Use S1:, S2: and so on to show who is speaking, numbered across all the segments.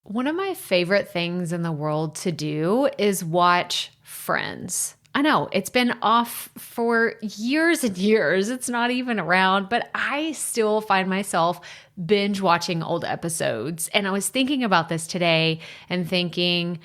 S1: One of my favorite things in the world to do is watch Friends. I know it's been off for years and years. It's not even around, but I still find myself binge watching old episodes. And I was thinking about this today and thinking,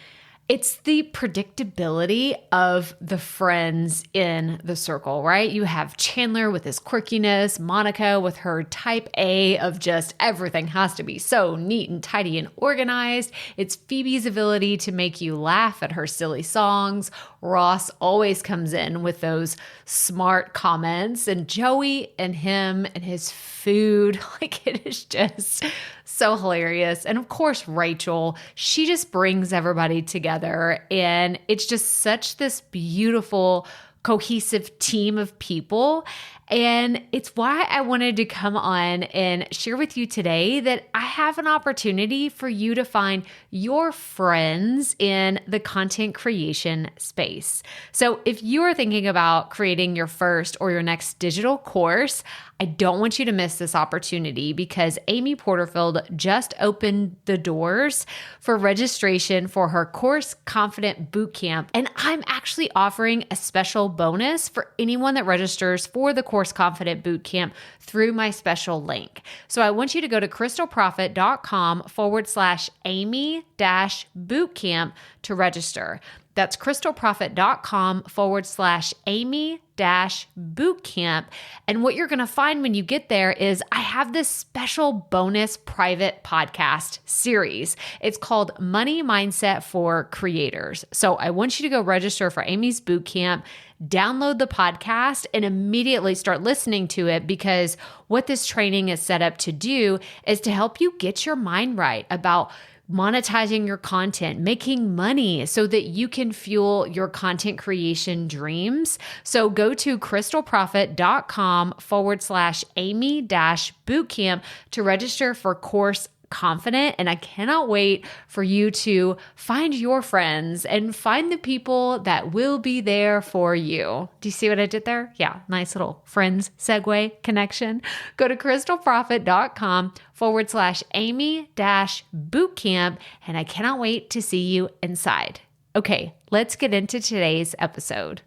S1: it's the predictability of the friends in the circle, right? You have Chandler with his quirkiness, Monica with her type A of just everything has to be so neat and tidy and organized. It's Phoebe's ability to make you laugh at her silly songs. Ross always comes in with those smart comments, and Joey and him and his food, like it is just so hilarious. And of course, Rachel, she just brings everybody together, and it's just such this beautiful, cohesive team of people. And it's why I wanted to come on and share with you today that I have an opportunity for you to find your friends in the content creation space. So if you are thinking about creating your first or your next digital course, I don't want you to miss this opportunity because Amy Porterfield just opened the doors for registration for her Course Confident Bootcamp. And I'm actually offering a special bonus for anyone that registers for the Course Confident Bootcamp through my special link. So I want you to go to crystalprofit.com/Amy-bootcamp to register. That's crystalprofit.com/Amy-bootcamp. And what you're going to find when you get there is I have this special bonus private podcast series. It's called Money Mindset for Creators. So I want you to go register for Amy's bootcamp, download the podcast, and immediately start listening to it, because what this training is set up to do is to help you get your mind right about monetizing your content, making money so that you can fuel your content creation dreams. So go to crystalprofit.com/Amy-bootcamp to register for Course Confident. And I cannot wait for you to find your friends and find the people that will be there for you. Do you see what I did there? Yeah, nice little friends segue connection. Go to crystalprofit.com/Amy-bootcamp. And I cannot wait to see you inside. Okay, let's get into today's episode.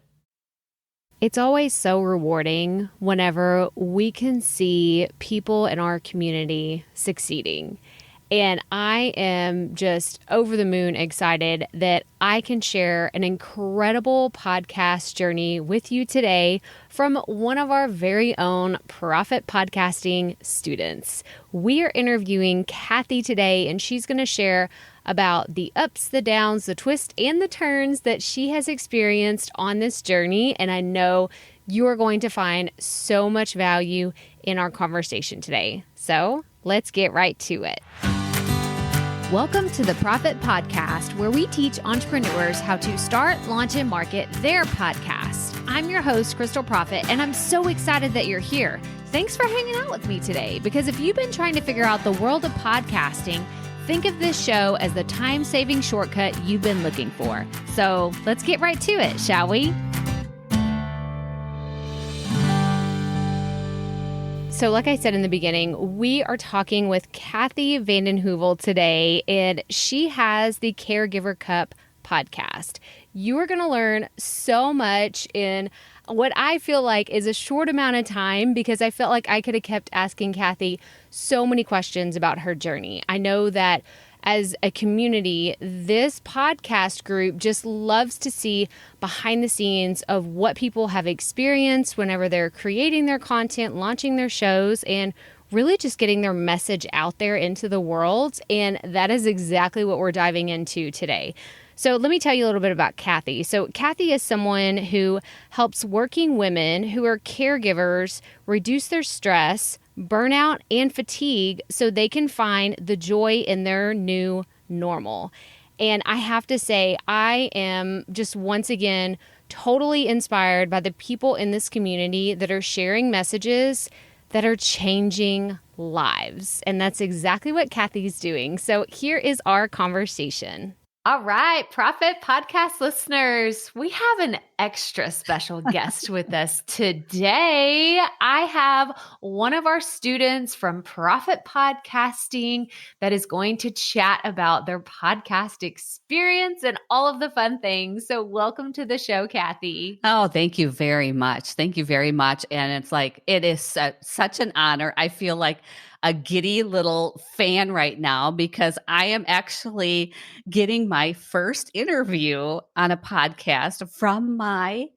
S1: It's always so rewarding whenever we can see people in our community succeeding. And I am just over the moon excited that I can share an incredible podcast journey with you today from one of our very own Proffitt Podcasting students. We are interviewing Cathy today, and she's going to share about the ups, the downs, the twists, and the turns that she has experienced on this journey. And I know you are going to find so much value in our conversation today. So let's get right to it. Welcome to the Proffitt Podcast, where we teach entrepreneurs how to start, launch, and market their podcast. I'm your host, Crystal Proffitt, and I'm so excited that you're here. Thanks for hanging out with me today, because if you've been trying to figure out the world of podcasting, think of this show as the time-saving shortcut you've been looking for. So let's get right to it, shall we? So like I said in the beginning, we are talking with Cathy VandenHeuvel today, and she has the Caregiver Cup podcast. You are going to learn so much in what I feel like is a short amount of time, because I felt like I could have kept asking Cathy so many questions about her journey. I know that as a community, this podcast group just loves to see behind the scenes of what people have experienced whenever they're creating their content, launching their shows, and really just getting their message out there into the world. And that is exactly what we're diving into today. So let me tell you a little bit about Cathy. So Cathy is someone who helps working women who are caregivers reduce their stress, burnout, and fatigue so they can find the joy in their new normal. And I have to say, I am just once again totally inspired by the people in this community that are sharing messages that are changing lives. And that's exactly what Cathy's doing. So here is our conversation. All right, Proffitt Podcast listeners, we have an extra special guest with us today. I have one of our students from Proffitt Podcasting that is going to chat about their podcast experience and all of the fun things. So welcome to the show, Cathy.
S2: Oh, thank you very much. Thank you very much. And it's like, it is such an honor. I feel like a giddy little fan right now because I am actually getting my first interview on a podcast from my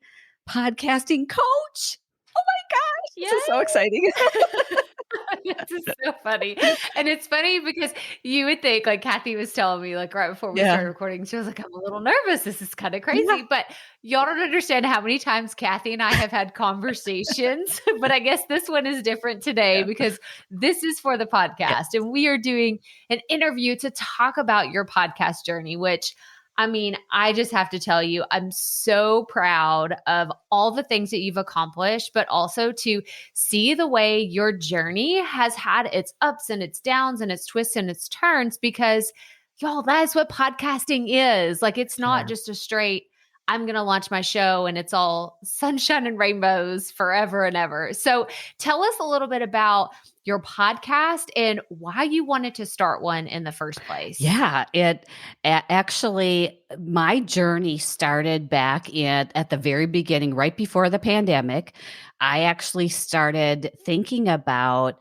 S2: podcasting coach. Oh my gosh, this is so exciting.
S1: This is so funny. And it's funny because you would think, like Cathy was telling me, like right before we
S2: Yeah.
S1: started recording, she was like, I'm a little nervous. This is kind of crazy.
S2: Yeah.
S1: But y'all don't understand how many times Cathy and I have had conversations. But I guess this one is different today because this is for the podcast. And we are doing an interview to talk about your podcast journey, which I mean, I just have to tell you, I'm so proud of all the things that you've accomplished, but also to see the way your journey has had its ups and its downs and its twists and its turns, because y'all, that is what podcasting is. Like, it's not just a straight, I'm going to launch my show and it's all sunshine and rainbows forever and ever. So tell us a little bit about your podcast and why you wanted to start one in the first place.
S2: Yeah, actually, my journey started back at the very beginning, right before the pandemic. I actually started thinking about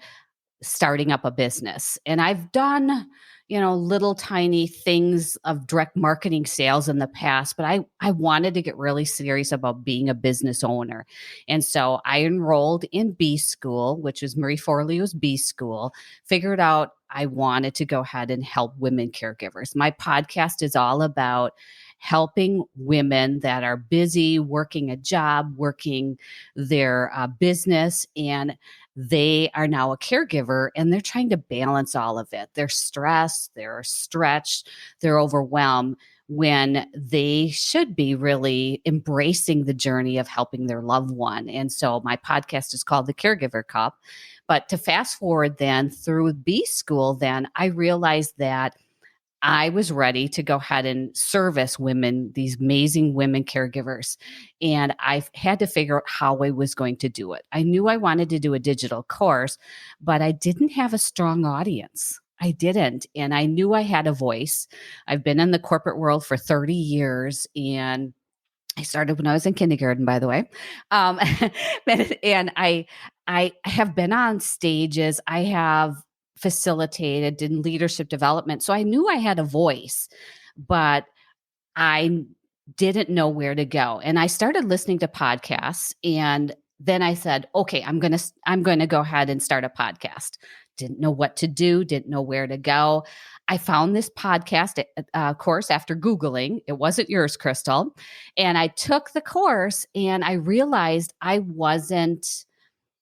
S2: starting up a business, and I've done, little tiny things of direct marketing sales in the past, but I wanted to get really serious about being a business owner. And so I enrolled in B School, which is Marie Forleo's B School, figured out I wanted to go ahead and help women caregivers. My podcast is all about helping women that are busy working a job, working their business, and they are now a caregiver and they're trying to balance all of it. They're stressed, they're stretched, they're overwhelmed when they should be really embracing the journey of helping their loved one. And so my podcast is called the Caregiver Cup. But to fast forward then through B School, then I realized that I was ready to go ahead and service women, these amazing women caregivers. And I had to figure out how I was going to do it. I knew I wanted to do a digital course, but I didn't have a strong audience. I didn't. And I knew I had a voice. I've been in the corporate world for 30 years, and I started when I was in kindergarten, by the way. And I have been on stages. I have facilitated in leadership development. So I knew I had a voice, but I didn't know where to go. And I started listening to podcasts, and then I said, okay, I'm going to go ahead and start a podcast. Didn't know what to do, didn't know where to go. I found this podcast course after Googling. It wasn't yours, Crystal. And I took the course and I realized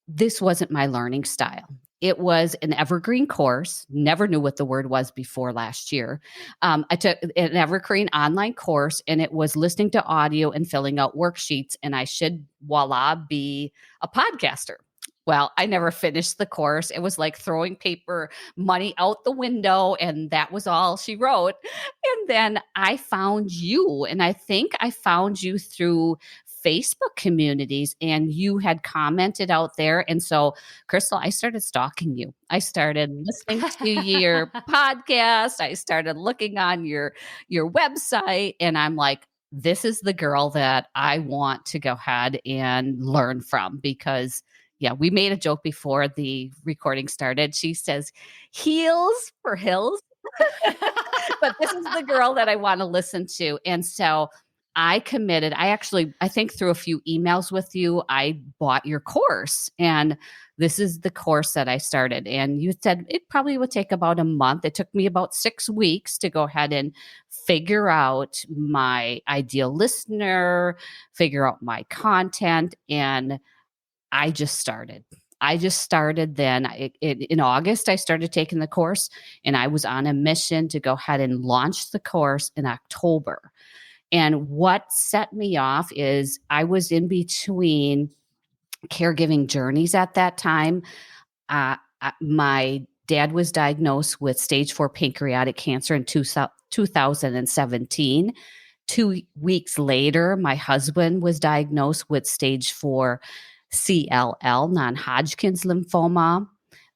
S2: this wasn't my learning style. It was an evergreen course. Never knew what the word was before last year. I took an evergreen online course, and it was listening to audio and filling out worksheets, and I should, voila, be a podcaster. Well, I never finished the course. It was like throwing paper money out the window, and that was all she wrote. And then I found you, and I think I found you through Facebook communities, and you had commented out there. And so, Crystal, I started stalking you. I started listening to your podcast. I started looking on your website, and I'm like, this is the girl that I want to go ahead and learn from, because yeah, we made a joke before the recording started. She says, heels for hills. But this is the girl that I want to listen to. And so I committed. I think through a few emails with you, I bought your course. And this is the course that I started. And you said it probably would take about a month. It took me about 6 weeks to go ahead and figure out my ideal listener, figure out my content. And I just started. Then. In August, I started taking the course, and I was on a mission to go ahead and launch the course in October. And what set me off is I was in between caregiving journeys at that time. My dad was diagnosed with stage 4 pancreatic cancer in 2017. 2 weeks later, my husband was diagnosed with stage 4 CLL, non-Hodgkin's lymphoma.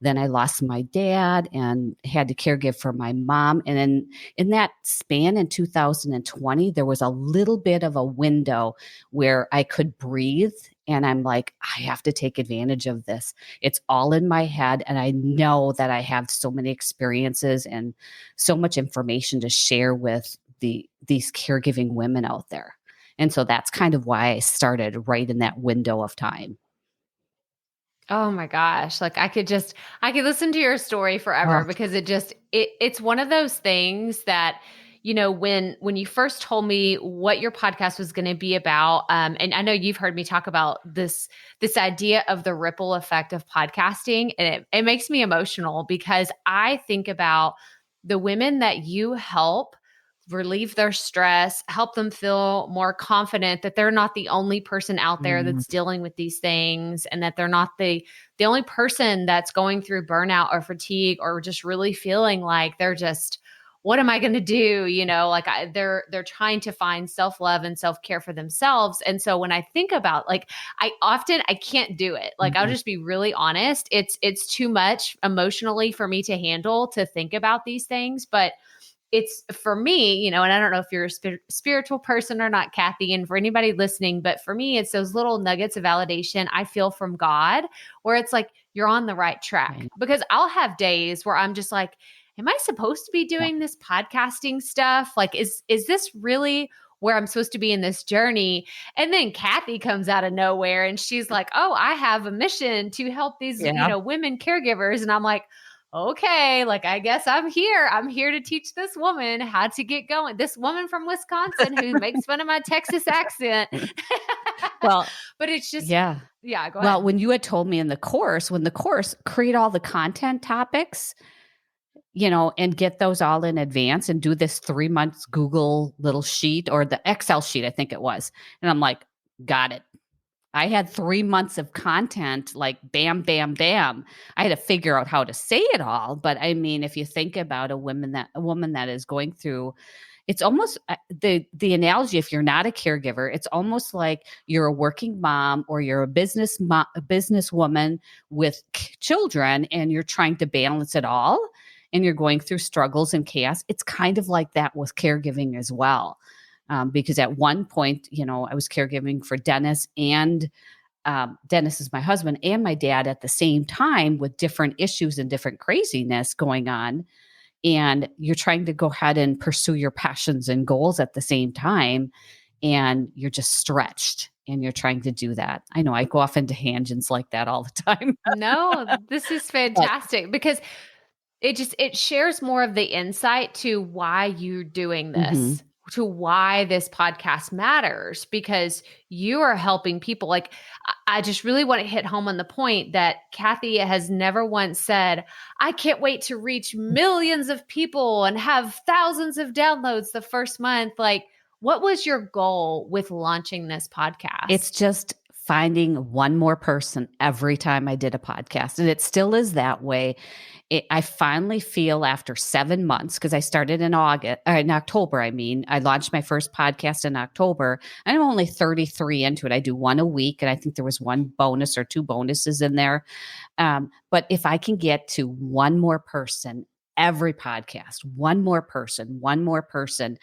S2: Then I lost my dad and had to caregive for my mom. And then in that span in 2020, there was a little bit of a window where I could breathe. And I'm like, I have to take advantage of this. It's all in my head. And I know that I have so many experiences and so much information to share with these caregiving women out there. And so that's kind of why I started right in that window of time.
S1: Oh my gosh. Like I could listen to your story forever because it's one of those things that, when you first told me what your podcast was going to be about, and I know you've heard me talk about this idea of the ripple effect of podcasting, and it makes me emotional because I think about the women that you help relieve their stress, help them feel more confident that they're not the only person out there that's dealing with these things, and that they're not the only person that's going through burnout or fatigue or just really feeling like they're just, what am I going to do? They're trying to find self-love and self-care for themselves. And so when I think about I can't do it. I'll just be really honest. It's too much emotionally for me to handle to think about these things, but it's for me, and I don't know if you're a spiritual person or not, Cathy, and for anybody listening, but for me, it's those little nuggets of validation I feel from God where it's like, you're on the right track. Right. Because I'll have days where I'm just like, am I supposed to be doing this podcasting stuff? Is this really where I'm supposed to be in this journey? And then Cathy comes out of nowhere and she's like, oh, I have a mission to help these, women caregivers. And I'm like, okay, I guess I'm here. I'm here to teach this woman how to get going. This woman from Wisconsin who makes fun of my Texas accent.
S2: Well,
S1: but it's just,
S2: go
S1: ahead.
S2: Well, when you had told me when the course, create all the content topics, and get those all in advance and do this 3 months Google little sheet or the Excel sheet, I think it was. And I'm like, got it. I had 3 months of content, bam, bam, bam. I had to figure out how to say it all. But I mean, if you think about a woman that is going through, it's almost the analogy, if you're not a caregiver, it's almost like you're a working mom or you're a businesswoman with children and you're trying to balance it all and you're going through struggles and chaos. It's kind of like that with caregiving as well. Because at one point, I was caregiving for Dennis and Dennis is my husband and my dad at the same time with different issues and different craziness going on. And you're trying to go ahead and pursue your passions and goals at the same time. And you're just stretched and you're trying to do that. I know I go off into tangents like that all the time.
S1: No, this is fantastic because it shares more of the insight to why you're doing this. To why this podcast matters, because you are helping people. I just really want to hit home on the point that Cathy has never once said, I can't wait to reach millions of people and have thousands of downloads the first month. What was your goal with launching this podcast?
S2: It's just finding one more person every time I did a podcast. And it still is that way. I finally feel after 7 months, because I started in October. I launched my first podcast in October. I'm only 33 into it. I do one a week. And I think there was one bonus or two bonuses in there. But if I can get to one more person every podcast, one more person.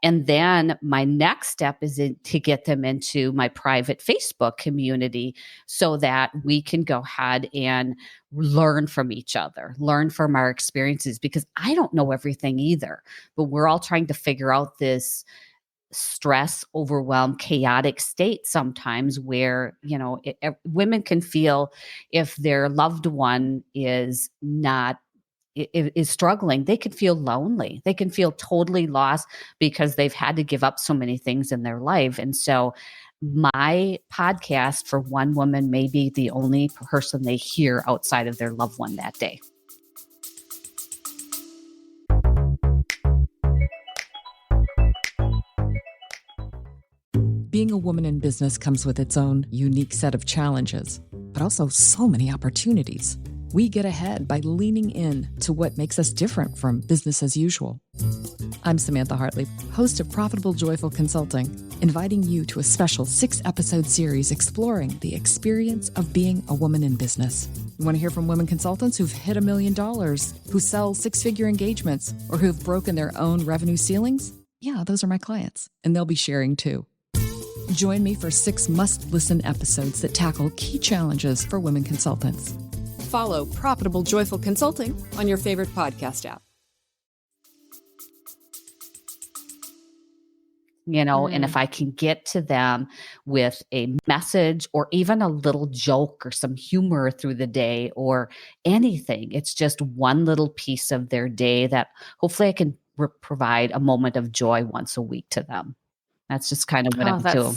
S2: And then my next step is to get them into my private Facebook community so that we can go ahead and learn from each other, learn from our experiences, because I don't know everything either, but we're all trying to figure out this stress, overwhelmed, chaotic state sometimes where, women can feel if their loved one is struggling, they can feel lonely. They can feel totally lost because they've had to give up so many things in their life. And so my podcast for one woman may be the only person they hear outside of their loved one that day.
S3: Being a woman in business comes with its own unique set of challenges, but also so many opportunities. We get ahead by leaning in to what makes us different from business as usual. I'm Samantha Hartley, host of Profitable Joyful Consulting, inviting you to a special 6-episode series exploring the experience of being a woman in business. You want to hear from women consultants who've hit $1 million, who sell 6-figure engagements, or who've broken their own revenue ceilings? Yeah, those are my clients, and they'll be sharing too. Join me for 6 must-listen episodes that tackle key challenges for women consultants.
S4: Follow Profitable Joyful Consulting on your favorite podcast app.
S2: And if I can get to them with a message or even a little joke or some humor through the day or anything, it's just one little piece of their day that hopefully I can provide a moment of joy once a week to them. That's just kind of what I'm doing.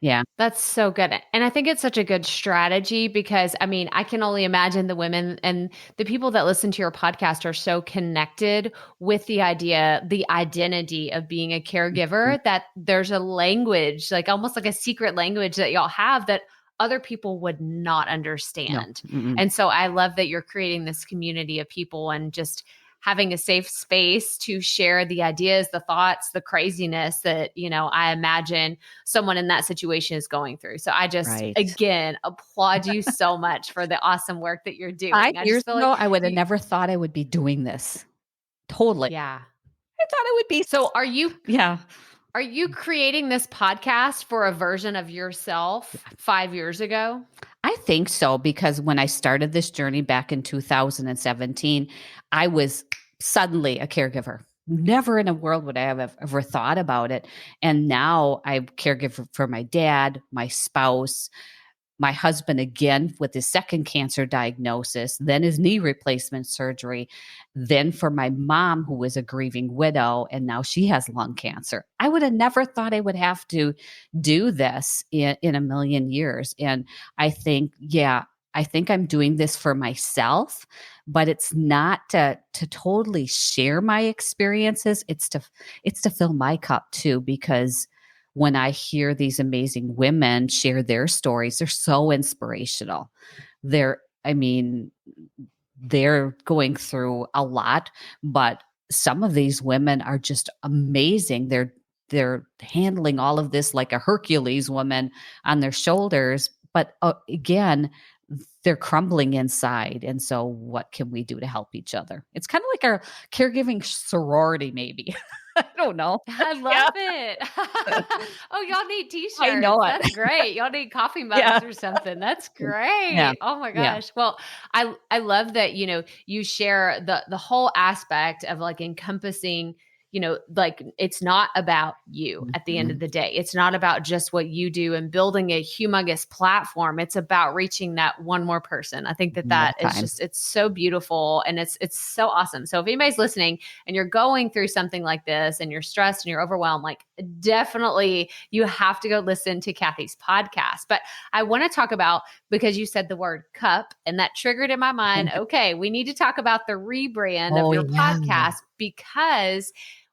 S2: Yeah.
S1: That's so good. And I think it's such a good strategy because, I mean, I can only imagine the women and the people that listen to your podcast are so connected with the identity of being a caregiver, that there's a language, like almost like a secret language that y'all have that other people would not understand.
S2: No.
S1: And so I love that you're creating this community of people and just having a safe space to share the ideas, the thoughts, the craziness that, I imagine someone in that situation is going through. So I just, again, applaud you so much for the awesome work that you're doing.
S2: 5 years ago, I would have never thought I would be doing this. Totally.
S1: Yeah.
S2: I thought it would be.
S1: So are you creating this podcast for a version of yourself 5 years ago?
S2: I think so, because when I started this journey back in 2017, I was suddenly a caregiver. Never in a world would I have ever thought about it. And now I'm caregiver for my dad, my spouse, my husband again with his second cancer diagnosis, then his knee replacement surgery, then for my mom who was a grieving widow, and now she has lung cancer. I would have never thought I would have to do this in a million years. And I think I'm doing this for myself, but it's not to totally share my experiences. It's to fill my cup too, because when I hear these amazing women share their stories, they're so inspirational. They're going through a lot, but some of these women are just amazing. They're handling all of this like a Hercules woman on their shoulders, but again, they're crumbling inside. And so what can we do to help each other? It's kind of like our caregiving sorority, maybe. I don't know.
S1: I love it. Oh, y'all need t-shirts.
S2: I know it.
S1: That's great. Y'all need coffee mugs or something. That's great.
S2: Yeah.
S1: Oh my gosh. Well, I love that, you share the whole aspect of like encompassing, like it's not about you at the end of the day. It's not about just what you do and building a humongous platform. It's about reaching that one more person. I think that is just, it's so beautiful and it's so awesome. So if anybody's listening and you're going through something like this and you're stressed and you're overwhelmed, like definitely you have to go listen to Cathy's podcast. But I want to talk about, because you said the word cup and that triggered in my mind, okay, we need to talk about the rebrand of your podcast, because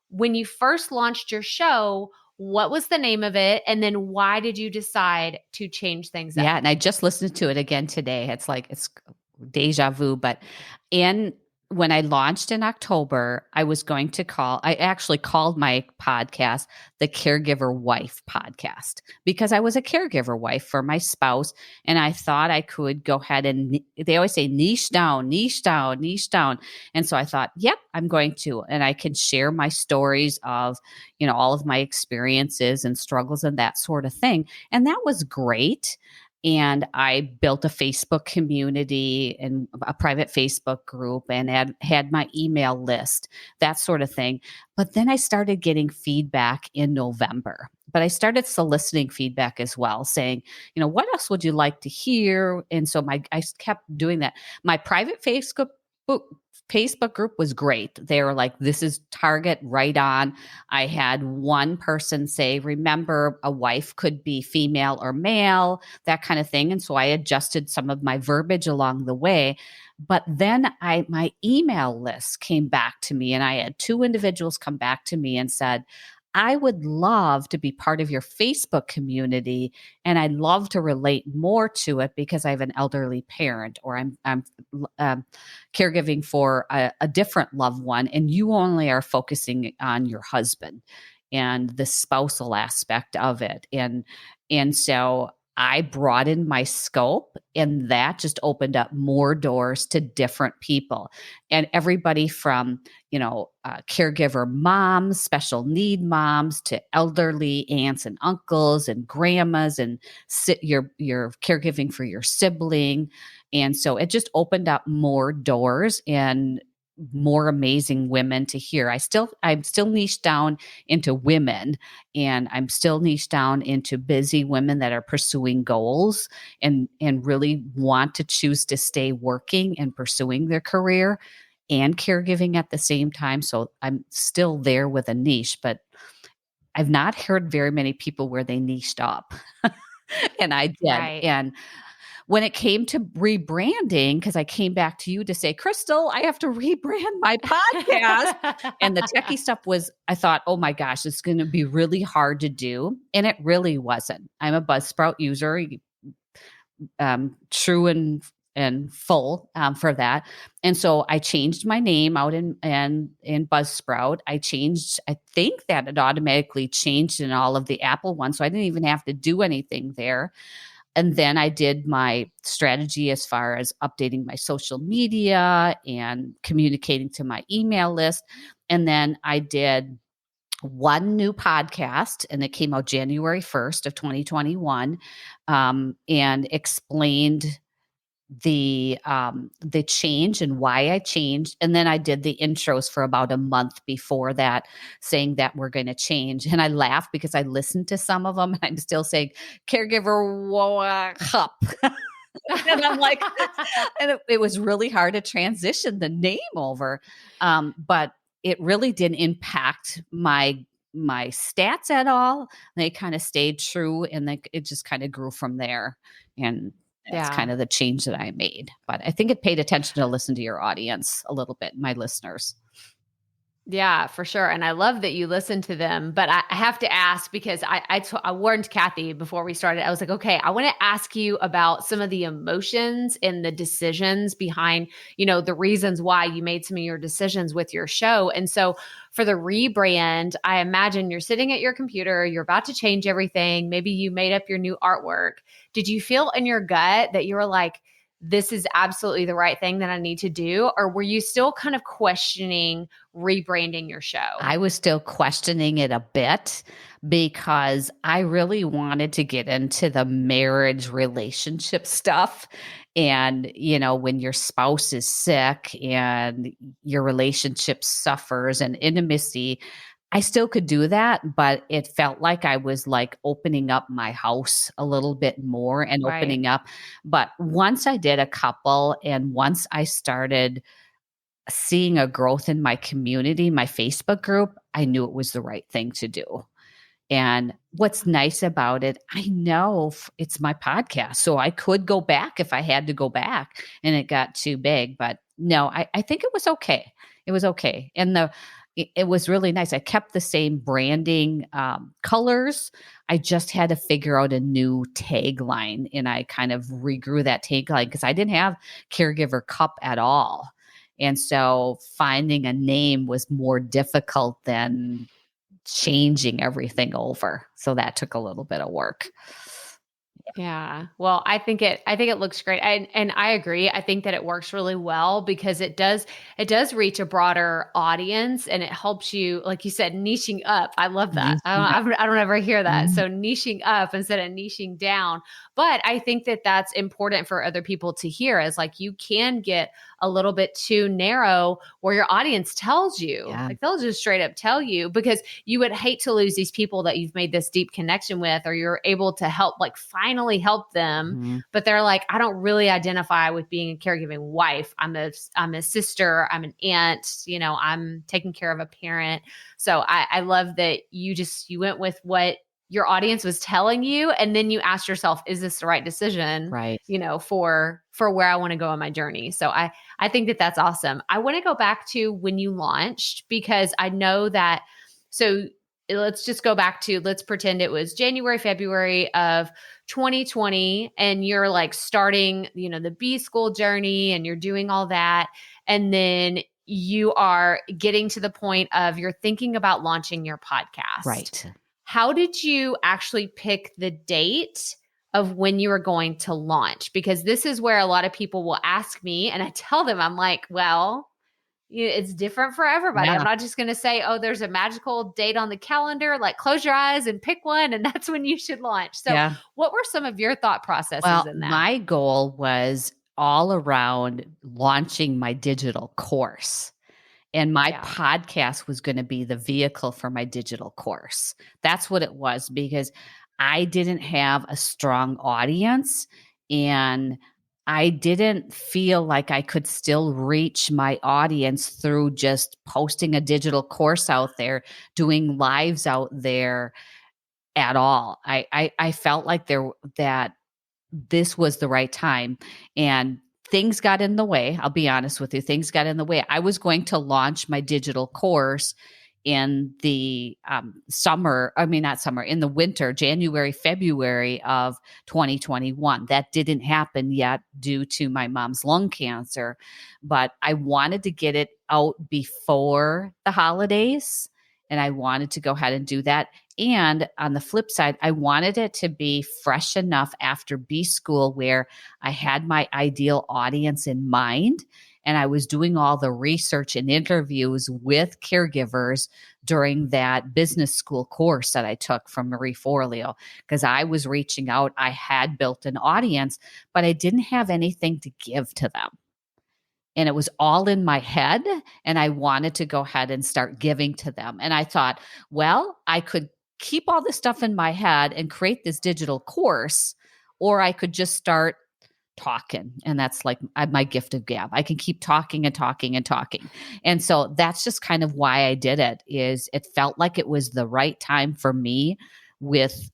S1: when you first launched your show, what was the name of it? And then why did you decide to change things up?
S2: Yeah. And I just listened to it again today. It's like, it's deja vu, but when I launched in October, I actually called my podcast the Caregiver Wife Podcast, because I was a caregiver wife for my spouse. And I thought I could go ahead and, they always say niche down, niche down, niche down. And so I thought, yep, I'm going to, and I can share my stories of, all of my experiences and struggles and that sort of thing. And that was great. And I built a Facebook community and a private Facebook group and had my email list, that sort of thing. But then I started getting feedback in November. But I started soliciting feedback as well, saying, what else would you like to hear? And so I kept doing that. My private Facebook group was great. They were like, this is target right on. I had one person say, remember, a wife could be female or male, that kind of thing. And so I adjusted some of my verbiage along the way. But then my email list came back to me, and I had 2 individuals come back to me and said, I would love to be part of your Facebook community, and I'd love to relate more to it because I have an elderly parent, or I'm caregiving for a different loved one, and you only are focusing on your husband and the spousal aspect of it. And so I broadened my scope, and that just opened up more doors to different people, and everybody from, caregiver moms, special need moms, to elderly aunts and uncles and grandmas, and you're caregiving for your sibling. And so it just opened up more doors and more amazing women to hear. I'm still niched down into women, and I'm still niched down into busy women that are pursuing goals and really want to choose to stay working and pursuing their career and caregiving at the same time. So I'm still there with a niche, but I've not heard very many people where they niched up. And I did.
S1: Right.
S2: And when it came to rebranding, because I came back to you to say, Crystal, I have to rebrand my podcast. And the techie stuff I thought, oh my gosh, it's going to be really hard to do. And it really wasn't. I'm a Buzzsprout user, true and full for that. And so I changed my name out in Buzzsprout. I think that it automatically changed in all of the Apple ones. So I didn't even have to do anything there. And then I did my strategy as far as updating my social media and communicating to my email list. And then I did one new podcast, and it came out January 1st of 2021, and explained the change and why I changed. And then I did the intros for about a month before that, saying that we're going to change. And I laughed because I listened to some of them, and I'm still saying Caregiver Cup. And I'm like, and it was really hard to transition the name over. But it really didn't impact my stats at all. They kind of stayed true, and it just kind of grew from there. And that's kind of the change that I made. But I think it paid attention to listen to your audience a little bit, my listeners.
S1: Yeah, for sure. And I love that you listen to them. But I have to ask, because I warned Cathy before we started. I was like, okay, I want to ask you about some of the emotions and the decisions behind, the reasons why you made some of your decisions with your show. And so for the rebrand, I imagine you're sitting at your computer, you're about to change everything. Maybe you made up your new artwork. Did you feel in your gut that you were like, this is absolutely the right thing that I need to do? Or were you still kind of questioning rebranding your show?
S2: I was still questioning it a bit, because I really wanted to get into the marriage relationship stuff. And, when your spouse is sick and your relationship suffers, and intimacy, I still could do that, but it felt like I was like opening up my house a little bit more and opening up. But once I did a couple, and once I started seeing a growth in my community, my Facebook group, I knew it was the right thing to do. And what's nice about it, I know it's my podcast, so I could go back if I had to go back and it got too big. But no, I think it was okay. It was okay. And it was really nice. I kept the same branding colors. I just had to figure out a new tagline, and I kind of regrew that tagline because I didn't have Caregiver Cup at all. And so finding a name was more difficult than changing everything over. So that took a little bit of work.
S1: Yeah. Well, I think it looks great. And I agree. I think that it works really well because it does reach a broader audience, and it helps you, like you said, niching up. I love that. I don't ever hear that. So niching up instead of niching down. But I think that that's important for other people to hear, is like, you can get a little bit too narrow where your audience tells you, like they'll just straight up tell you, because you would hate to lose these people that you've made this deep connection with, or you're able to help, like finally help them. But they're like, I don't really identify with being a caregiving wife. I'm a sister. I'm an aunt, I'm taking care of a parent. So I love that you went with what your audience was telling you. And then you asked yourself, is this the right decision?
S2: Right.
S1: For where I want to go on my journey. So I think that that's awesome. I want to go back to when you launched, because I know that, so let's just go back to, let's pretend it was January, February of 2020, and you're like starting, the B school journey, and you're doing all that. And then you are getting to the point of you're thinking about launching your podcast.
S2: Right.
S1: How did you actually pick the date of when you were going to launch? Because this is where a lot of people will ask me, and I tell them, I'm like, well, it's different for everybody.
S2: Yeah.
S1: I'm not just going to say, oh, there's a magical date on the calendar, like close your eyes and pick one, and that's when you should launch. So what were some of your thought processes in that?
S2: My goal was all around launching my digital course. And my podcast was going to be the vehicle for my digital course. That's what it was, because I didn't have a strong audience, and I didn't feel like I could still reach my audience through just posting a digital course out there, doing lives out there at all. I felt like that this was the right time, and things got in the way. I'll be honest with you. Things got in the way. I was going to launch my digital course in the in the winter, January, February of 2021. That didn't happen yet due to my mom's lung cancer, but I wanted to get it out before the holidays, and I wanted to go ahead and do that. And on the flip side, I wanted it to be fresh enough after B school where I had my ideal audience in mind. And I was doing all the research and interviews with caregivers during that business school course that I took from Marie Forleo, because I was reaching out. I had built an audience, but I didn't have anything to give to them. And it was all in my head, and I wanted to go ahead and start giving to them. And I thought, well, I could keep all this stuff in my head and create this digital course, or I could just start talking. And that's like my gift of gab. I can keep talking and talking and talking. And so that's just kind of why I did it. Is it felt like it was the right time for me with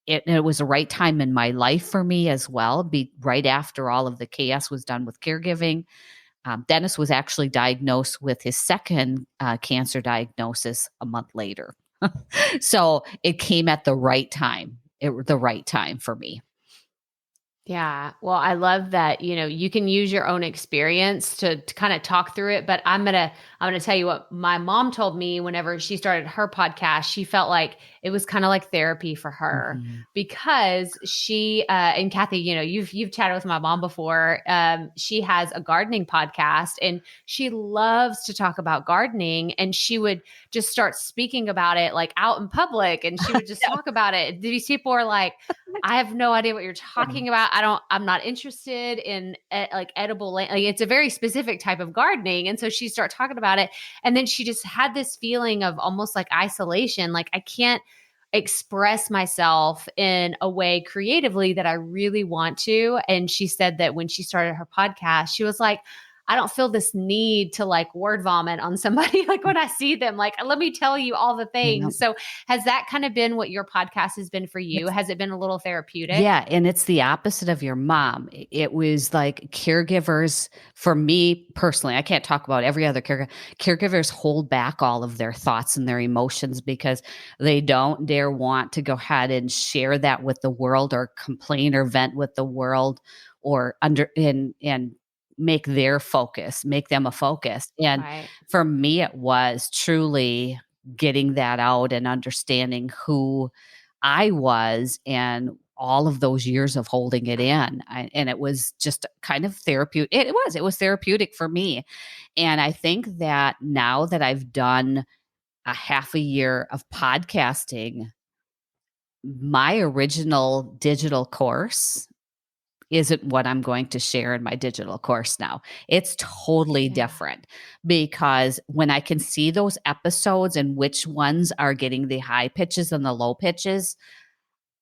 S2: it. And it was the right time in my life for me as well. Right after all of the chaos was done with caregiving. Dennis was actually diagnosed with his second cancer diagnosis a month later. So it came at the right time. The right time for me.
S1: Yeah. Well, I love that, you can use your own experience to kind of talk through it, but I'm going to tell you what my mom told me whenever she started her podcast. She felt like it was kind of like therapy for her because she, and Cathy, you've chatted with my mom before. She has a gardening podcast, and she loves to talk about gardening, and she would just start speaking about it like out in public, and she would just talk about it. These people are like, I have no idea what you're talking about. I'm not interested in like edible land. Like, it's a very specific type of gardening. And so she started talking about it. And then she just had this feeling of almost like isolation. Like, I can't express myself in a way creatively that I really want to. And she said that when she started her podcast, she was like, I don't feel this need to like word vomit on somebody. Like, when I see them, like, let me tell you all the things. Yep. So has that kind of been what your podcast has been for you? Has it been a little therapeutic?
S2: Yeah. And it's the opposite of your mom. It was like caregivers, for me personally, I can't talk about every other caregiver. Caregivers hold back all of their thoughts and their emotions because they don't dare want to go ahead and share that with the world, or complain or vent with the world, or make them a focus. And for me, it was truly getting that out and understanding who I was and all of those years of holding it in. And it was just kind of therapeutic. It was therapeutic for me. And I think that now that I've done a half a year of podcasting, my original digital course isn't what I'm going to share in my digital course now. It's totally different, because when I can see those episodes and which ones are getting the high pitches and the low pitches,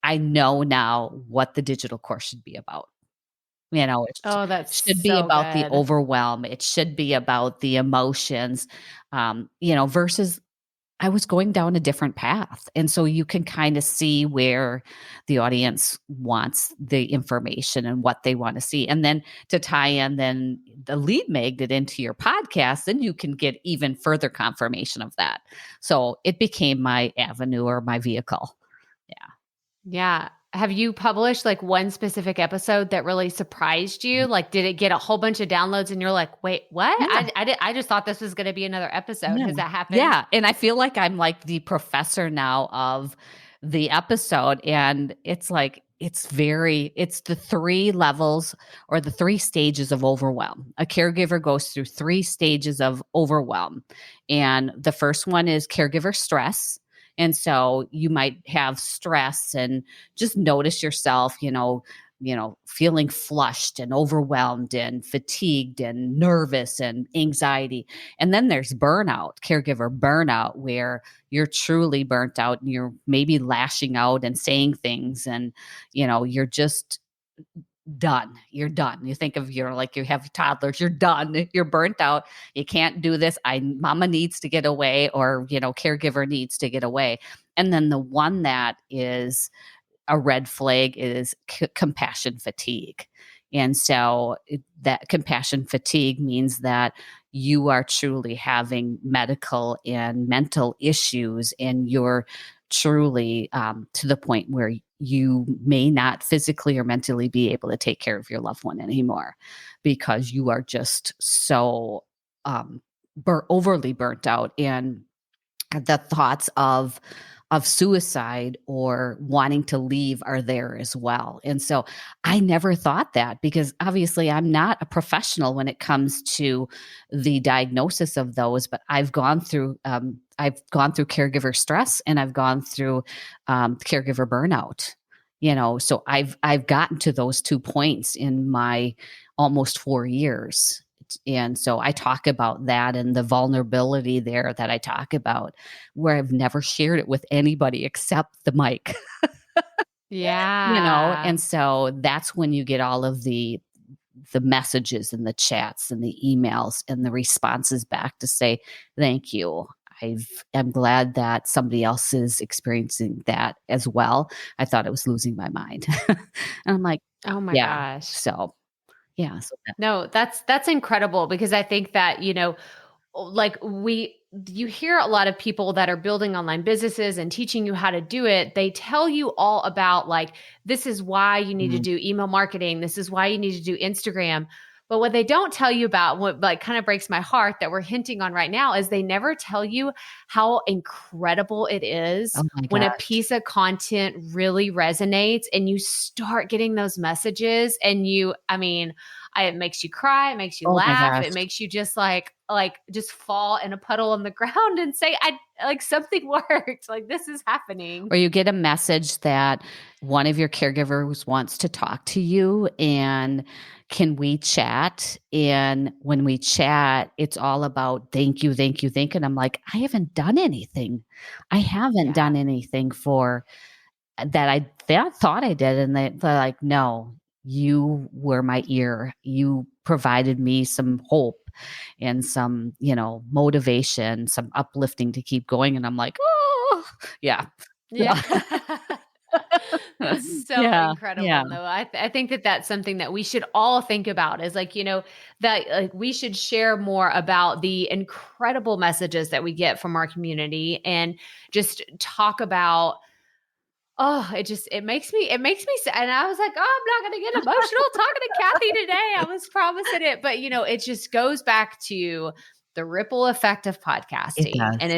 S2: I know now what the digital course should be about. It should be about the overwhelm. It should be about the emotions, versus I was going down a different path. And so you can kind of see where the audience wants the information and what they want to see. And then to tie in then the lead magnet into your podcast, then you can get even further confirmation of that. So it became my avenue or my vehicle. Yeah.
S1: Yeah. Have you published like one specific episode that really surprised you? Like, did it get a whole bunch of downloads and you're like, wait, what?
S2: Yeah.
S1: I just thought this was going to be another episode.
S2: Yeah.
S1: Has that happened?
S2: Yeah. And I feel like I'm like the professor now of the episode. And it's like, it's the 3 levels or the 3 stages of overwhelm. A caregiver goes through 3 stages of overwhelm. And the first one is caregiver stress. And so you might have stress and just notice yourself, feeling flushed and overwhelmed and fatigued and nervous and anxiety. And then there's burnout, caregiver burnout, where you're truly burnt out and you're maybe lashing out and saying things and, you're just done. You're done. You think of you have toddlers, you're done. You're burnt out. You can't do this. Mama needs to get away or, caregiver needs to get away. And then the one that is a red flag is compassion fatigue. And so that compassion fatigue means that you are truly having medical and mental issues and you're truly to the point where you may not physically or mentally be able to take care of your loved one anymore because you are just so overly burnt out, and the thoughts of suicide or wanting to leave are there as well. And so I never thought that because obviously I'm not a professional when it comes to the diagnosis of those, but I've gone through caregiver stress and I've gone through caregiver burnout, so I've gotten to those 2 points in my almost 4 years. And so I talk about that and the vulnerability there that I talk about, where I've never shared it with anybody except the mic.
S1: Yeah.
S2: And so that's when you get all of the messages and the chats and the emails and the responses back to say, thank you. I'm glad that somebody else is experiencing that as well. I thought I was losing my mind. And I'm like,
S1: oh my
S2: yeah.
S1: gosh.
S2: So yeah. So
S1: no, that's incredible because I think that, you hear a lot of people that are building online businesses and teaching you how to do it. They tell you all about this is why you need to do email marketing. This is why you need to do Instagram. But what they don't tell you about, what kind of breaks my heart that we're hinting on right now, is they never tell you how incredible it is when a piece of content really resonates and you start getting those messages and it makes you cry, it makes you laugh, it makes you just just fall in a puddle on the ground and say, something worked, this is happening.
S2: Or you get a message that one of your caregivers wants to talk to you and can we chat? And when we chat, it's all about thank you. And I'm like, I haven't done anything. I haven't done anything for that. I thought I did. And they're like, no, you were my ear. You provided me some hope and some, motivation, some uplifting to keep going. And I'm like, oh, yeah.
S1: Yeah. That's so incredible.
S2: Yeah.
S1: No, I think that that's something that we should all think about is that we should share more about the incredible messages that we get from our community and just talk about, it makes me sad. And I was like, I'm not going to get emotional talking to Cathy today. I was promising it, but it just goes back to the ripple effect of podcasting. And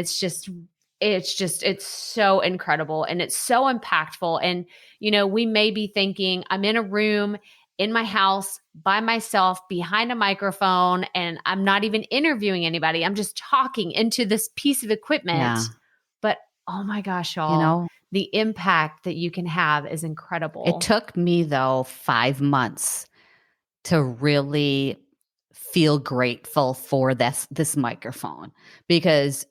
S1: it's so incredible and it's so impactful. And, we may be thinking I'm in a room in my house by myself behind a microphone and I'm not even interviewing anybody. I'm just talking into this piece of equipment. Yeah. But oh my gosh, y'all, the impact that you can have is incredible.
S2: It took me though 5 months to really feel grateful for this microphone because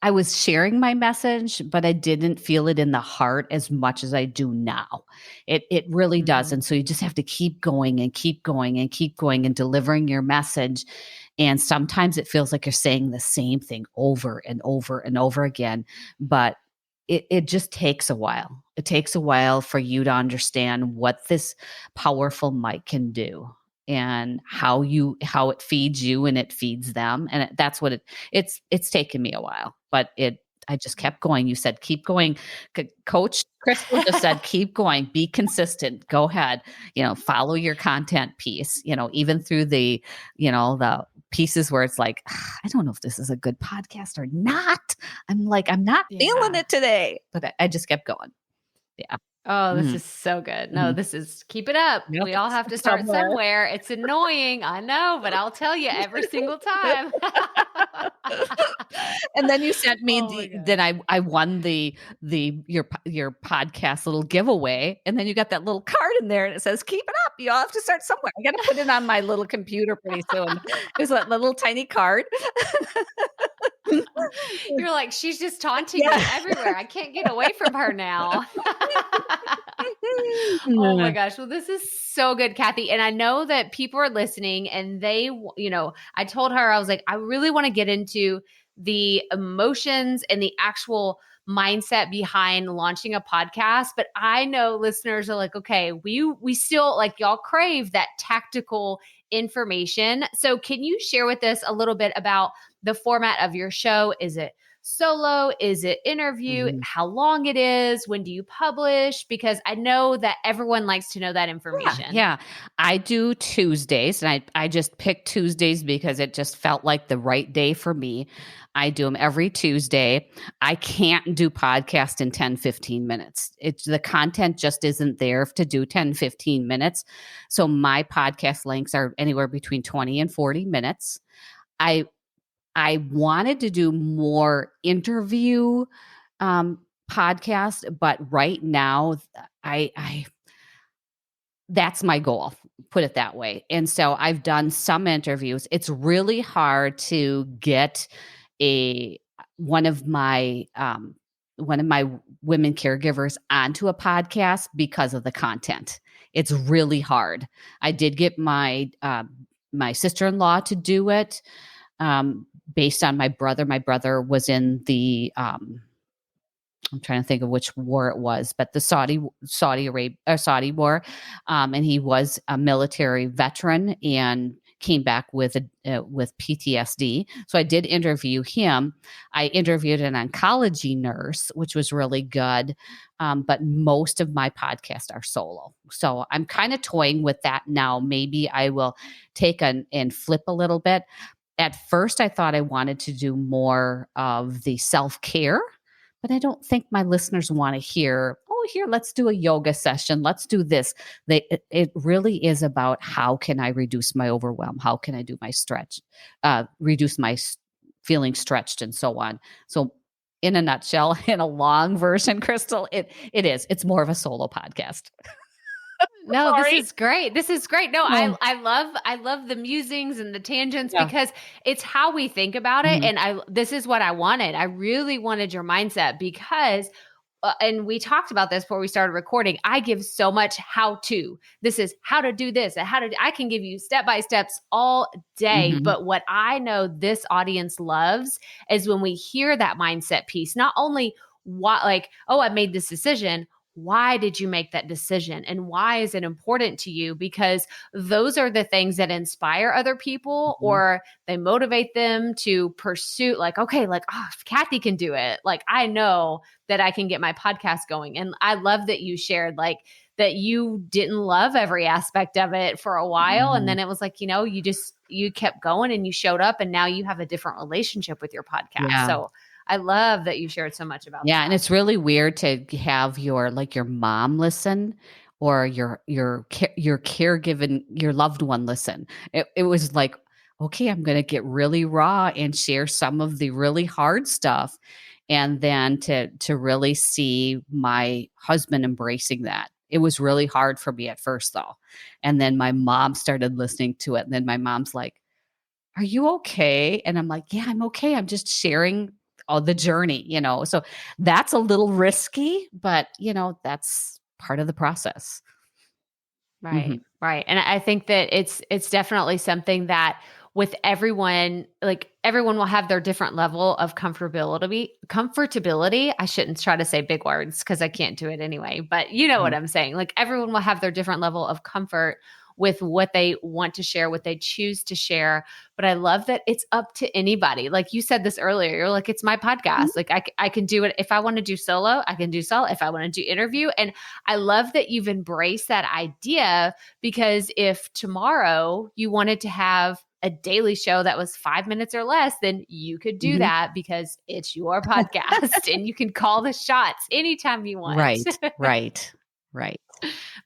S2: I was sharing my message, but I didn't feel it in the heart as much as I do now. It really does. And so you just have to keep going and keep going and keep going and delivering your message. And sometimes it feels like you're saying the same thing over and over and over again, but it just takes a while. It takes a while for you to understand what this powerful mic can do and how it feeds you and it feeds them. And that's what it's taken me a while, but I just kept going. You said, keep going. Coach Crystal just said, keep going, be consistent, go ahead, follow your content piece, even through the pieces where it's like, I don't know if this is a good podcast or not. I'm not feeling it today, but I just kept going. Yeah.
S1: Oh, this is so good. No, this is, keep it up.
S2: Yep.
S1: We all have to start somewhere. It's annoying. I know, but I'll tell you every single time.
S2: And then you sent me then I won your podcast little giveaway. And then you got that little card in there and it says, keep it up. You all have to start somewhere. I got to put it on my little computer pretty soon. It's a little tiny card.
S1: You're like, she's just taunting me everywhere. I can't get away from her now. Oh my gosh. Well, this is so good, Cathy. And I know that people are listening and they, I told her, I was like, I really want to get into the emotions and the actual mindset behind launching a podcast. But I know listeners are like, okay, we still, like, y'all crave that tactical information. So can you share with us a little bit about the format of your show? Is it solo? Is it interview?
S2: Mm-hmm.
S1: How long it is? When do you publish? Because I know that everyone likes to know that information.
S2: Yeah. I do Tuesdays, and I just picked Tuesdays because it just felt like the right day for me. I do them every Tuesday. I can't do podcast in 10, 15 minutes. The content just isn't there to do 10, 15 minutes. So my podcast lengths are anywhere between 20 and 40 minutes. I wanted to do more interview podcast, but right now that's my goal, put it that way. And so I've done some interviews. It's really hard to get one of my women caregivers onto a podcast because of the content. It's really hard. I did get my sister-in-law to do it. Based on my brother. My brother was in the, I'm trying to think of which war it was, but the Saudi war. And he was a military veteran and came back with PTSD. So I did interview him. I interviewed an oncology nurse, which was really good. But most of my podcasts are solo. So I'm kind of toying with that now. Maybe I will take and flip a little bit. At first, I thought I wanted to do more of the self-care, but I don't think my listeners want to hear, here, let's do a yoga session. Let's do this. It really is about how can I reduce my overwhelm? How can I do my stretch, reduce my feeling stretched and so on. So in a nutshell, in a long version, Crystal, it's more of a solo podcast.
S1: No, This is great. No, I love the musings and the tangents because it's how we think about it. And this is what I wanted. I really wanted your mindset because, and we talked about this before we started recording. I give so much how to. This is how to do this and I can give you step-by-steps all day. But what I know this audience loves is when we hear that mindset piece, not only I made this decision. Why did you make that decision? And why is it important to you? Because those are the things that inspire other people or they motivate them to pursue if Cathy can do it, I know that I can get my podcast going. And I love that you shared that you didn't love every aspect of it for a while. And then it was you kept going and you showed up and now you have a different relationship with your podcast. Yeah. So I love that you shared so much about that.
S2: Yeah. And it's really weird to have your mom listen or your caregiving, your loved one listen. It was like, okay, I'm going to get really raw and share some of the really hard stuff. And then to really see my husband embracing that. It was really hard for me at first though. And then my mom started listening to it. And then my mom's like, are you okay? And I'm like, yeah, I'm okay. I'm just sharing the journey, so that's a little risky, but that's part of the process.
S1: Right. Right. And I think that it's definitely something that with everyone, like everyone will have their different level of comfortability. I shouldn't try to say big words because I can't do it anyway, but you know what I'm saying? Like everyone will have their different level of comfort with what they want to share, what they choose to share. But I love that it's up to anybody. Like you said this earlier, you're like, it's my podcast. Like I can do it. If I want to do solo, I can do solo. If I want to do interview. And I love that you've embraced that idea, because if tomorrow you wanted to have a daily show that was 5 minutes or less, then you could do that because it's your podcast and you can call the shots anytime you want.
S2: Right.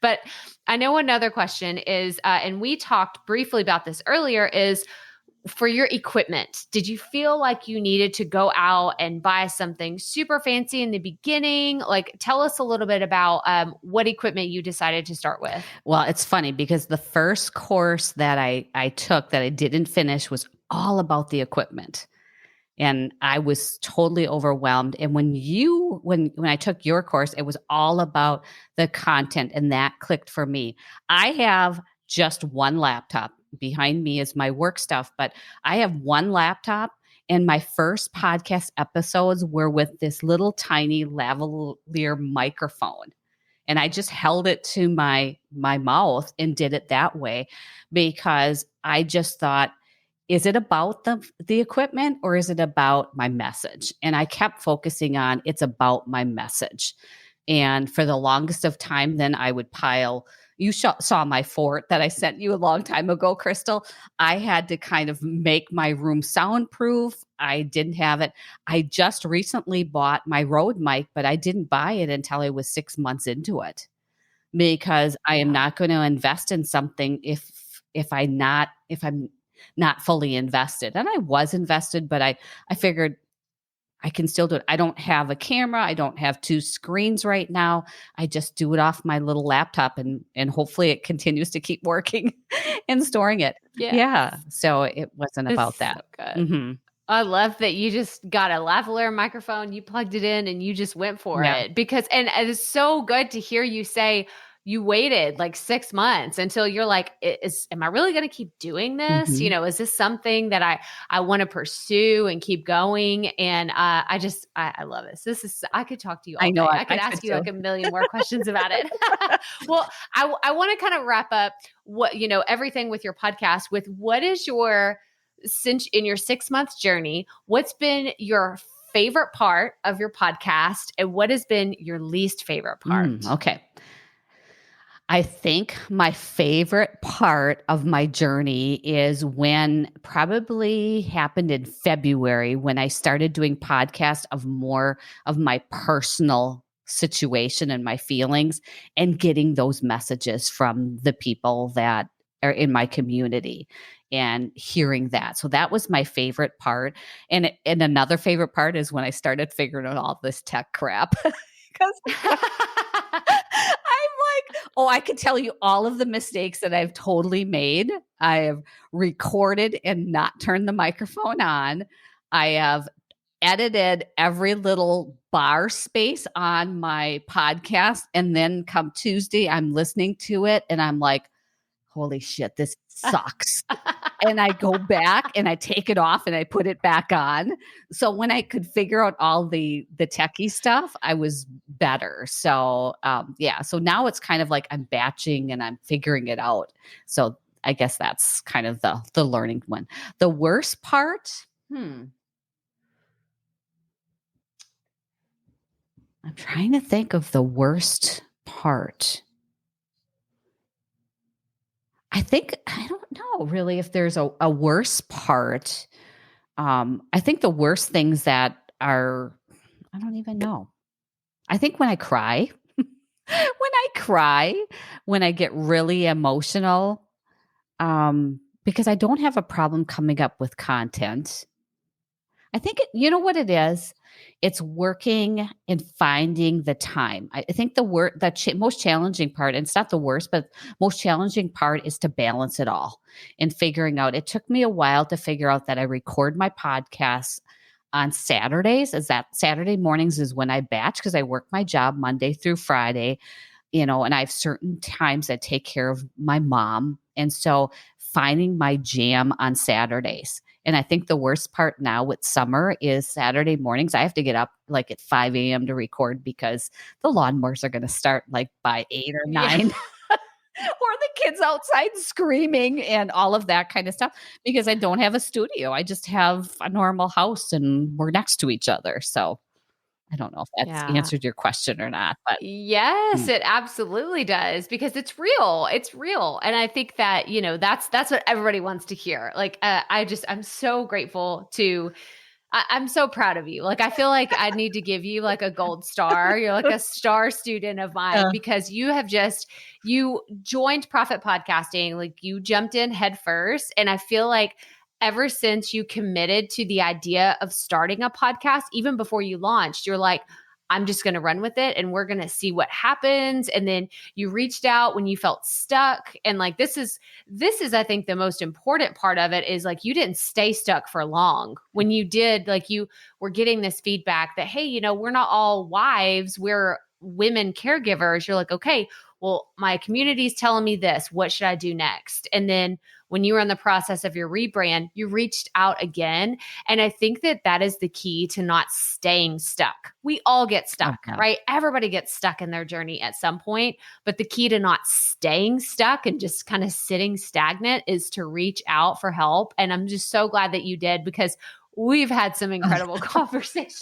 S1: But I know another question is, and we talked briefly about this earlier, is for your equipment. Did you feel like you needed to go out and buy something super fancy in the beginning? Like, tell us a little bit about what equipment you decided to start with.
S2: Well, it's funny because the first course that I took that I didn't finish was all about the equipment. And I was totally overwhelmed. And when I took your course, it was all about the content, and that clicked for me. I have just one laptop. Behind me is my work stuff, but I have one laptop, and my first podcast episodes were with this little tiny lavalier microphone. And I just held it to my mouth and did it that way, because I just thought, is it about the equipment or is it about my message? And I kept focusing on it's about my message. And for the longest of time, then I would pile. You saw my fort that I sent you a long time ago, Crystal. I had to kind of make my room soundproof. I didn't have it. I just recently bought my Rode mic, but I didn't buy it until I was 6 months into it, because I am not going to invest in something if I'm not fully invested. And I was invested, but I figured I can still do it. I don't have a camera. I don't have 2 screens right now. I just do it off my little laptop, and hopefully it continues to keep working and storing it. Yeah. So it wasn't about that.
S1: So good. I love that you just got a lavalier microphone, you plugged it in, and you just went for it. Because, and it's so good to hear you say, you waited like 6 months until you're like, am I really going to keep doing this? You know, is this something that I want to pursue and keep going? And I love this. I could talk to you all day. I could ask you like a million more questions about it. Well, I want to kind of wrap up everything with your podcast with what is since in your 6 month journey, what's been your favorite part of your podcast and what has been your least favorite part?
S2: Okay. I think my favorite part of my journey is when probably happened in February, when I started doing podcasts of more of my personal situation and my feelings, and getting those messages from the people that are in my community and hearing that. So that was my favorite part. And another favorite part is when I started figuring out all this tech crap. Because I could tell you all of the mistakes that I've totally made. I have recorded and not turned the microphone on. I have edited every little bar space on my podcast. And then come Tuesday, I'm listening to it and I'm like, holy shit, this sucks. And I go back and I take it off and I put it back on. So when I could figure out all the techie stuff, I was better. So so now it's kind of like I'm batching and I'm figuring it out. So I guess that's kind of the learning one. The worst part, I'm trying to think of the worst part. I don't know really if there's a worse part. I think the worst things that are, I don't even know. I think when I cry, when I get really emotional, because I don't have a problem coming up with content. I think you know what it is? It's working and finding the time. I think the most challenging part, and it's not the worst, but most challenging part is to balance it all and figuring out. It took me a while to figure out that I record my podcasts on Saturdays. As that Saturday mornings is when I batch, because I work my job Monday through Friday, and I have certain times I take care of my mom. And so finding my jam on Saturdays. And I think the worst part now with summer is Saturday mornings. I have to get up like at 5 a.m. to record because the lawnmowers are going to start like by 8 or 9. Or the kids outside screaming and all of that kind of stuff because I don't have a studio. I just have a normal house and we're next to each other. So I don't know if that's
S1: Yeah.
S2: answered your question or not, but
S1: Yes, it absolutely does because it's real. It's real. And I think that, that's what everybody wants to hear. Like, I'm so grateful I'm so proud of you. Like, I feel like I need to give you like a gold star. You're like a star student of mine because you joined Proffitt Podcasting. Like, you jumped in head first. And I feel like ever since you committed to the idea of starting a podcast, even before you launched, you're like, I'm just going to run with it and we're going to see what happens. And then you reached out when you felt stuck. And like, this is, I think the most important part of it is like, you didn't stay stuck for long. When you did, like you were getting this feedback that, hey, we're not all wives, we're women caregivers. You're like, okay, well, my community's telling me this, what should I do next? And then when you were in the process of your rebrand, you reached out again. And I think that is the key to not staying stuck. We all get stuck, right? Everybody gets stuck in their journey at some point. But the key to not staying stuck and just kind of sitting stagnant is to reach out for help. And I'm just so glad that you did because we've had some incredible conversations.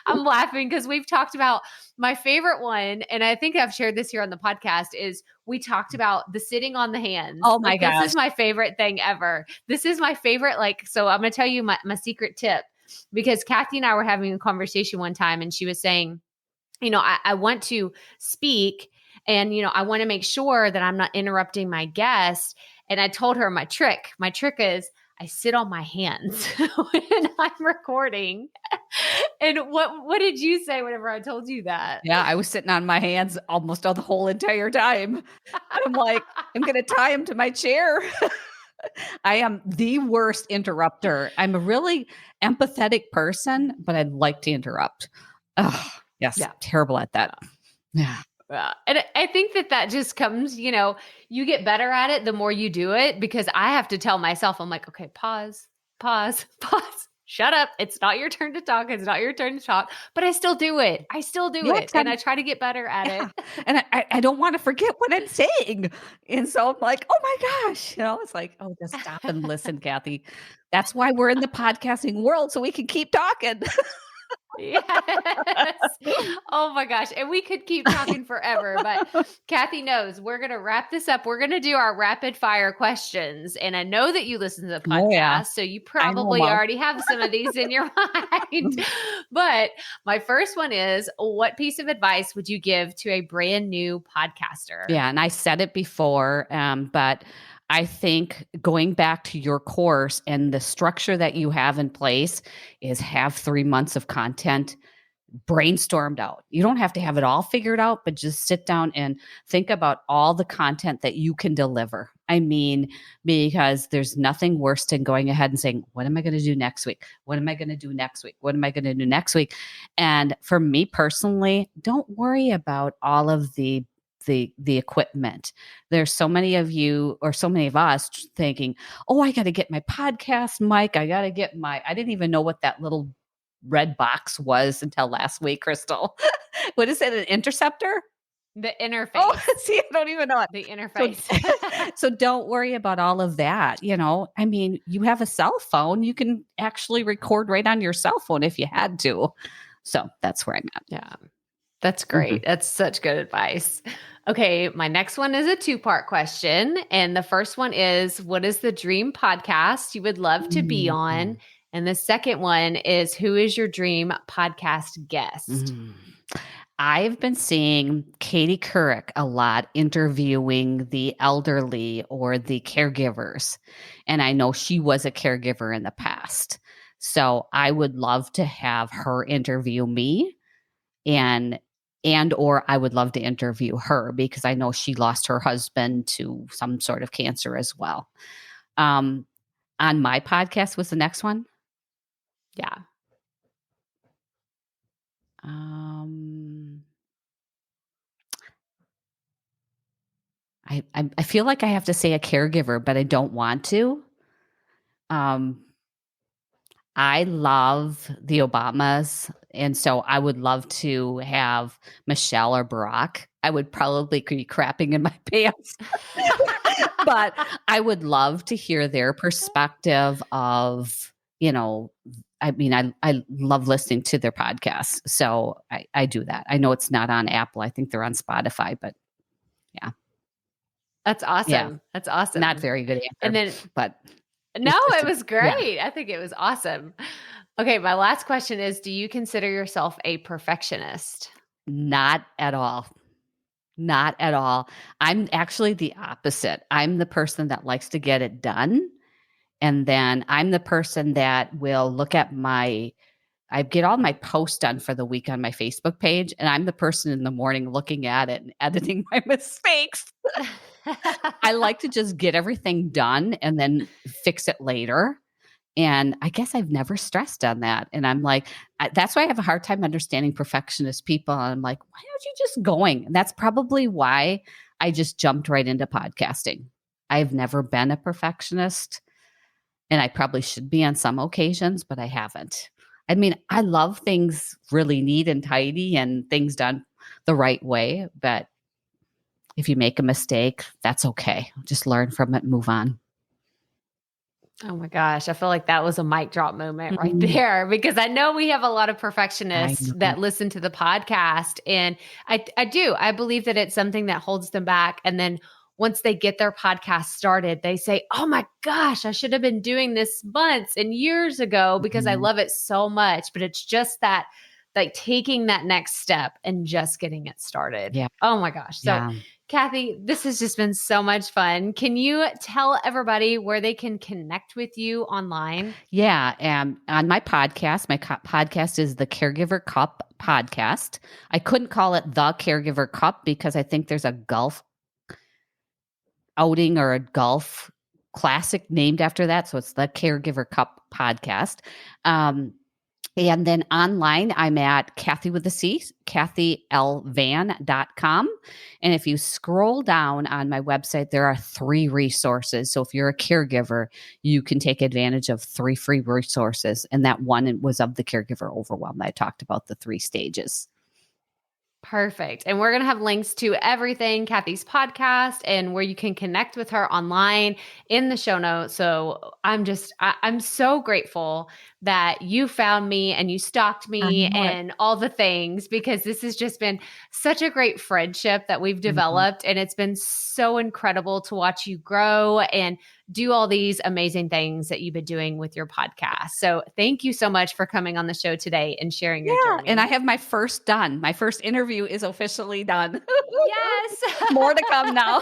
S1: I'm laughing because we've talked about my favorite one. And I think I've shared this here on the podcast is we talked about the sitting on the hands.
S2: Oh my gosh.
S1: This is my favorite thing ever. This is my favorite. So I'm going to tell you my secret tip because Cathy and I were having a conversation one time and she was saying, I want to speak and, I want to make sure that I'm not interrupting my guest. And I told her my trick. My trick is I sit on my hands when I'm recording. And what did you say whenever I told you that?
S2: yeah, I was sitting on my hands almost all the whole entire time. I'm like, I'm going to tie him to my chair. I am the worst interrupter. I'm a really empathetic person, but I'd like to interrupt. Oh, yes. Yeah. Terrible at that. Yeah.
S1: And I think that just comes, you get better at it the more you do it because I have to tell myself, I'm like, okay, pause, shut up. It's not your turn to talk. It's not your turn to talk, but I still do it. And I try to get better at it.
S2: And I don't want to forget what I'm saying. And so I'm like, oh my gosh, it's like, oh, just stop and listen, Cathy. That's why we're in the podcasting world. So we can keep talking.
S1: Yes. Oh my gosh. And we could keep talking forever, but Cathy knows we're going to wrap this up. We're going to do our rapid fire questions. And I know that you listen to the podcast, so you probably already have some of these in your mind. But my first one is, what piece of advice would you give to a brand new podcaster?
S2: Yeah. And I said it before, but I think going back to your course and the structure that you have in place is have 3 months of content brainstormed out. You don't have to have it all figured out, but just sit down and think about all the content that you can deliver. I mean, because there's nothing worse than going ahead and saying, what am I going to do next week? What am I going to do next week? What am I going to do next week? And for me personally, don't worry about all of the equipment. There's so many of you or so many of us thinking, oh, I got to get my podcast mic. I didn't even know what that little red box was until last week, Crystal. What is it? An interceptor?
S1: The interface.
S2: Oh, see, I don't even know it.
S1: The interface.
S2: So don't worry about all of that. I mean, you have a cell phone. You can actually record right on your cell phone if you had to. So that's where I'm at.
S1: Yeah. That's great. Mm-hmm. That's such good advice. Okay, my next one is a 2-part question. And the first one is, what is the dream podcast you would love to be on? And the second one is, who is your dream podcast guest?
S2: I've been seeing Katie Couric a lot interviewing the elderly or the caregivers. And I know she was a caregiver in the past. So I would love to have her interview me or I would love to interview her because I know she lost her husband to some sort of cancer as well. On my podcast was the next one.
S1: Yeah.
S2: I feel like I have to say a caregiver, but I don't want to. I love the Obamas, and so I would love to have Michelle or Barack. I would probably be crapping in my pants, but I would love to hear their perspective of, I mean, I love listening to their podcasts. So I do that. I know it's not on Apple. I think they're on Spotify, but yeah.
S1: That's awesome.
S2: Yeah.
S1: That's awesome.
S2: Not very good answer,
S1: And then,
S2: but
S1: no, it was great. Yeah. I think it was awesome. Okay. My last question is, do you consider yourself a perfectionist?
S2: Not at all. Not at all. I'm actually the opposite. I'm the person that likes to get it done. And then I'm the person that will look at I get all my posts done for the week on my Facebook page. And I'm the person in the morning looking at it and editing my mistakes. I like to just get everything done and then fix it later. And I guess I've never stressed on that. And I'm like, that's why I have a hard time understanding perfectionist people. And I'm like, why aren't you just going? And that's probably why I just jumped right into podcasting. I've never been a perfectionist, and I probably should be on some occasions, but I haven't. I mean, I love things really neat and tidy and things done the right way. But if you make a mistake, that's okay. Just learn from it and move on.
S1: Oh my gosh. I feel like that was a mic drop moment right there, because I know we have a lot of perfectionists that listen to the podcast. And I believe that it's something that holds them back. And then once they get their podcast started, they say, oh my gosh, I should have been doing this months and years ago because I love it so much. But it's just that, like, taking that next step and just getting it started.
S2: Yeah.
S1: Oh my gosh. So Cathy, this has just been so much fun. Can you tell everybody where they can connect with you online?
S2: Yeah. On my podcast, podcast is the Caregiver Cup podcast. I couldn't call it the Caregiver Cup because I think there's a golf outing or a golf classic named after that. So it's the Caregiver Cup podcast. And then online, I'm at Cathy with a C, CathyLVan.com. And if you scroll down on my website, there are 3 resources. So if you're a caregiver, you can take advantage of 3 free resources. And that one was of the caregiver overwhelm. I talked about the 3 stages.
S1: Perfect. And we're going to have links to everything, Cathy's podcast, and where you can connect with her online in the show notes. So I'm so grateful that you found me and you stalked me and all the things, because this has just been such a great friendship that we've developed. And it's been so incredible to watch you grow and do all these amazing things that you've been doing with your podcast. So thank you so much for coming on the show today and sharing your journey.
S2: And I have my first done. My first interview is officially done.
S1: Yes.
S2: More to come now.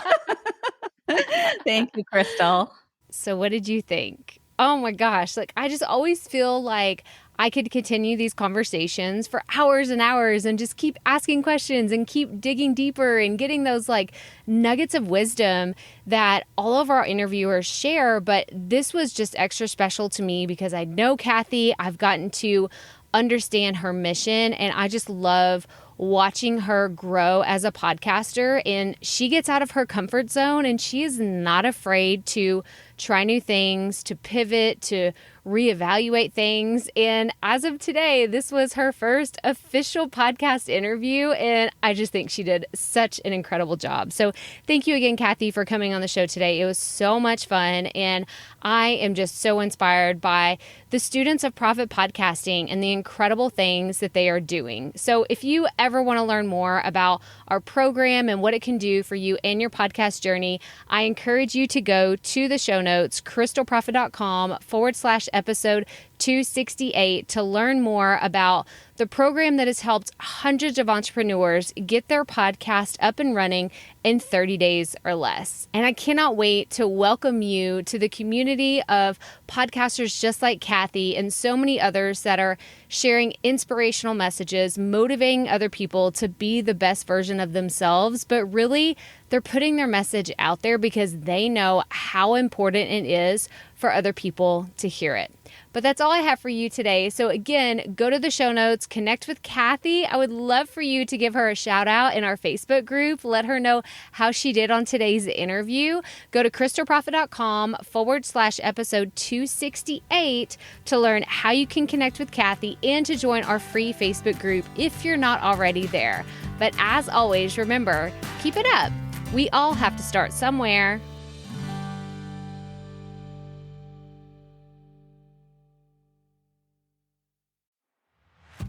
S2: Thank you, Crystal.
S1: So what did you think? Oh my gosh. Like, I just always feel like I could continue these conversations for hours and hours and just keep asking questions and keep digging deeper and getting those like nuggets of wisdom that all of our interviewers share. But this was just extra special to me because I know Cathy. I've gotten to understand her mission, and I just love watching her grow as a podcaster. And she gets out of her comfort zone, and she is not afraid to try new things, to pivot, to reevaluate things. And as of today, this was her first official podcast interview, and I just think she did such an incredible job. So thank you again, Cathy, for coming on the show today. It was so much fun, and I am just so inspired by the students of Proffitt Podcasting and the incredible things that they are doing. So if you ever want to learn more about our program and what it can do for you and your podcast journey, I encourage you to go to the show notes, crystalproffitt.com/episode 268, to learn more about the program that has helped hundreds of entrepreneurs get their podcast up and running in 30 days or less. And I cannot wait to welcome you to the community of podcasters just like Cathy and so many others that are sharing inspirational messages, motivating other people to be the best version of themselves, but really they're putting their message out there because they know how important it is for other people to hear it. But that's all I have for you today. So again, go to the show notes, connect with Cathy. I would love for you to give her a shout out in our Facebook group. Let her know how she did on today's interview. Go to crystalproffitt.com/episode 268 to learn how you can connect with Cathy and to join our free Facebook group if you're not already there. But as always, remember, keep it up. We all have to start somewhere.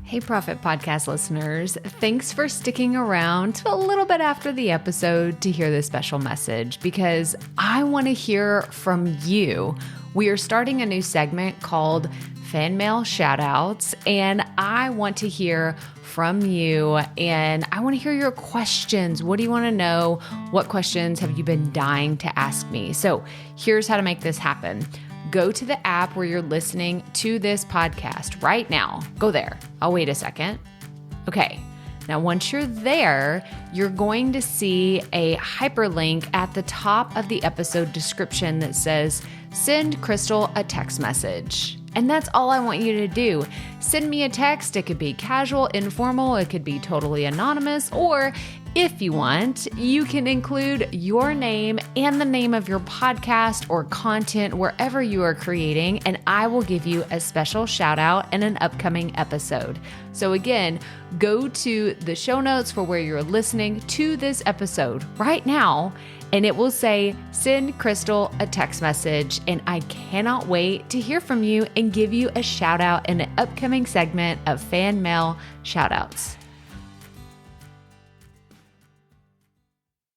S1: Hey, Proffitt Podcast listeners. Thanks for sticking around to a little bit after the episode to hear this special message because I want to hear from you. We are starting a new segment called Fan Mail Shoutouts, and I want to hear from you, and I want to hear your questions. What do you want to know? What questions have you been dying to ask me? So here's how to make this happen. Go to the app where you're listening to this podcast right now. Go there. I'll wait a second. Okay. Now, once you're there, you're going to see a hyperlink at the top of the episode description that says, send Crystal a text message. And that's all I want you to do. Send me a text. It could be casual, informal. It could be totally anonymous. Or if you want, you can include your name and the name of your podcast or content wherever you are creating, and I will give you a special shout out in an upcoming episode. So again, go to the show notes for where you're listening to this episode right now, and it will say, send Crystal a text message. And I cannot wait to hear from you and give you a shout out in an upcoming segment of Fan Mail Shoutouts.